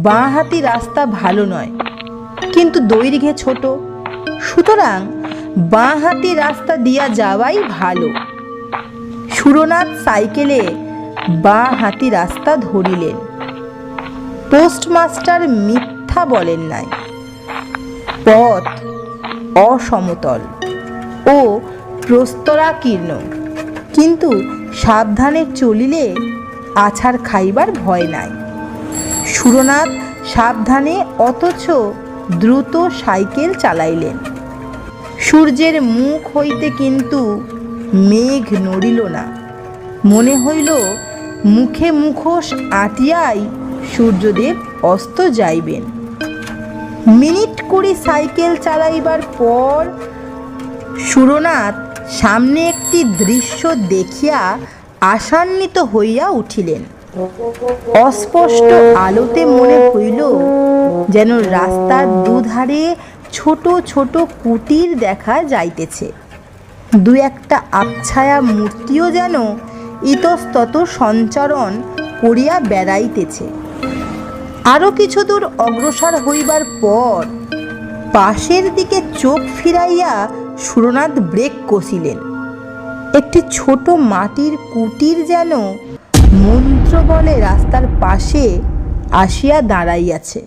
বাঁ হাতি রাস্তা ভালো নয়, কিন্তু দৈর্ঘ্যে ছোট, সুতরাং বাঁ হাতি রাস্তা দিয়া যাওয়াই ভালো। সুরনাথ সাইকেলে বাঁ হাতি রাস্তা ধরিলেন। পোস্টমাস্টার মিথ্যা বলেন নাই। পথ অসমতল ও প্রস্তরাকীর্ণ, কিন্তু সাবধানে চলিলে আছাড় খাইবার ভয় নাই। সুরনাথ সাবধানে অথচ দ্রুত সাইকেল চালাইলেন। সূর্যের মুখ হইতে কিন্তু মেঘ নড়িল না। মনে হইল মুখে মুখোশ আঁটিয়াই সূর্যদেব অস্ত যাইবেন। মিনিট 20 সাইকেল চালাইবার পর সুরনাথ সামনে একটি দৃশ্য দেখিয়া আশান্বিত হইয়া উঠিলেন। অস্পষ্ট আলোতে মনে হইল যেন রাস্তার দুধারে ছোট ছোট কুটির দেখা যাইতেছে। দু একটা আবছায়া মূর্তিও যেন ইতস্তত সঞ্চরণ করিয়া বেড়াইতেছে। আরও কিছু দূর অগ্রসর হইবার পর পাশের দিকে চোখ ফিরাইয়া সুরনাথ ব্রেক কষিলেন। একটি ছোট মাটির কুটির যেন মন্ত্র বলে রাস্তার পাশে আসিয়া দাঁড়াইয়াছে।